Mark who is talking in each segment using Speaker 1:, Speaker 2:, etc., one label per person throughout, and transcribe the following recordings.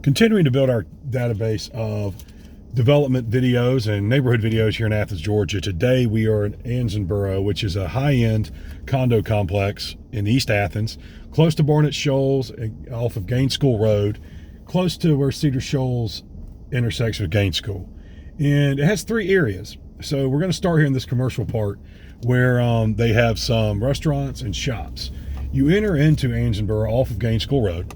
Speaker 1: Continuing to build our database of development videos and neighborhood videos here in Athens, Georgia. Today we are in Ansonborough, which is a high-end condo complex in East Athens, close to Barnett Shoals, off of Gaines School Road, close to where Cedar Shoals intersects with Gaines School. And it has three areas. So we're going to start here in this commercial part where they have some restaurants and shops. You enter into Ansonborough off of Gaines School Road.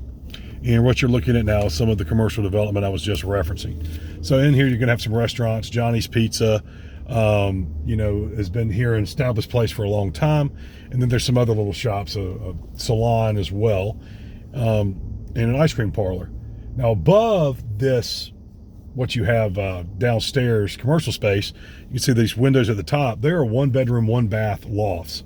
Speaker 1: And what you're looking at now is some of the commercial development I was just referencing. So in here, you're going to have some restaurants. Johnny's Pizza, has been here an established place for a long time. And then there's some other little shops, a salon as well, and an ice cream parlor. Now above this, what you have downstairs commercial space, you can see these windows at the top. There are 1 bedroom, 1 bath lofts.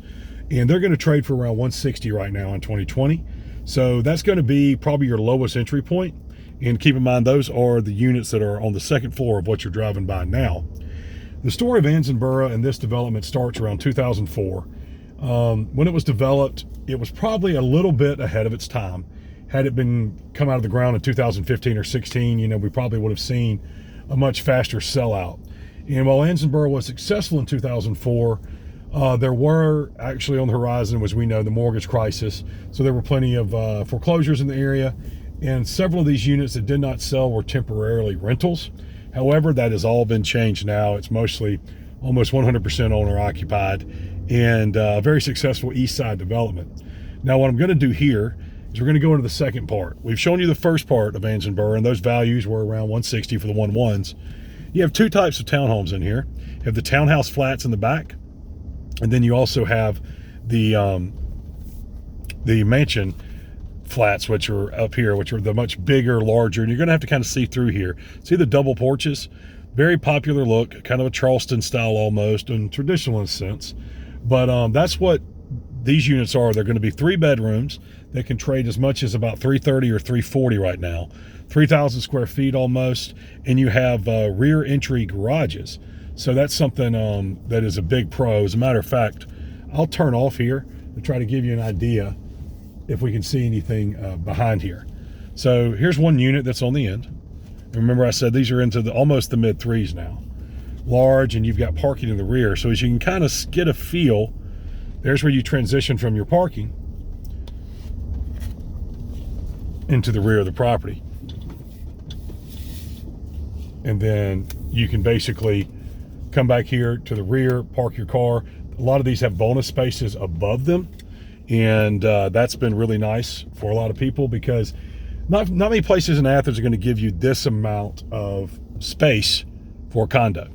Speaker 1: And they're going to trade for around $160 right now in 2020. So that's going to be probably your lowest entry point. And keep in mind, those are the units that are on the second floor of what you're driving by now. The story of Ansonborough and this development starts around 2004. When it was developed, it was probably a little bit ahead of its time. Had it been come out of the ground in 2015 or 16, we probably would have seen a much faster sellout. And while Ansonborough was successful in 2004, there were actually on the horizon, as we know, the mortgage crisis. So there were plenty of foreclosures in the area, and several of these units that did not sell were temporarily rentals. However, that has all been changed now. It's mostly almost 100% owner occupied, and a very successful east side development. Now what I'm going to do here is we're going to go into the second part. We've shown you the first part of Ansonborough, and those values were around 160 for the 1-1s. You have two types of townhomes in here. You have the townhouse flats in the back, and then you also have the mansion flats, which are up here, which are the much bigger, larger, and you're going to have to kind of see through here. See the double porches? Very popular look, kind of a Charleston style almost, and traditional in a sense. But that's what these units are. They're going to be 3 bedrooms. They can trade as much as about $330 or $340 right now. 3,000 square feet almost, and you have rear entry garages. So that's something that is a big pro. As a matter of fact, I'll turn off here to try to give you an idea if we can see anything behind here. So here's one unit that's on the end. And remember I said these are into almost the mid 3s now. Large, and you've got parking in the rear. So as you can kind of get a feel, there's where you transition from your parking into the rear of the property. And then you can basically come back here to the rear, park your car. A lot of these have bonus spaces above them, and that's been really nice for a lot of people because not many places in Athens are going to give you this amount of space for a condo.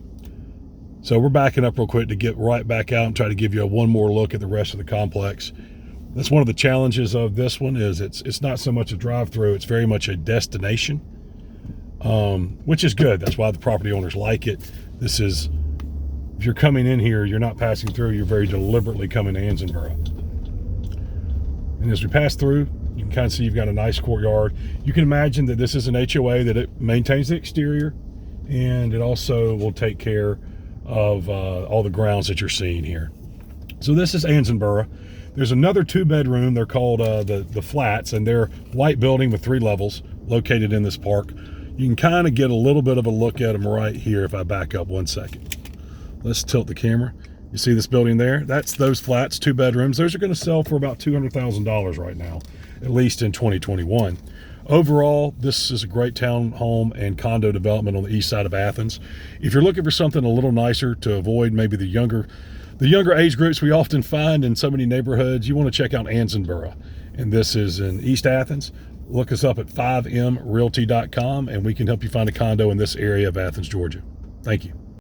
Speaker 1: So we're backing up real quick to get right back out and try to give you one more look at the rest of the complex. That's one of the challenges of this one is it's not so much a drive-through, it's very much a destination, which is good. That's why the property owners like it. This is, if you're coming in here, you're not passing through, you're very deliberately coming to Ansonborough. And as we pass through, you can kind of see you've got a nice courtyard. You can imagine that this is an HOA, that it maintains the exterior, and it also will take care of all the grounds that you're seeing here. So this is Ansonborough. There's another 2-bedroom, they're called the flats, and they're white building with 3 levels located in this park. You can kind of get a little bit of a look at them right here if I back up 1 second. Let's tilt the camera. You see this building there? That's those flats, 2 bedrooms. Those are going to sell for about $200,000 right now, at least in 2021. Overall, this is a great townhome and condo development on the east side of Athens. If you're looking for something a little nicer to avoid maybe the younger age groups we often find in so many neighborhoods, you want to check out Ansonborough. And this is in East Athens. Look us up at 5mrealty.com, and we can help you find a condo in this area of Athens, Georgia. Thank you.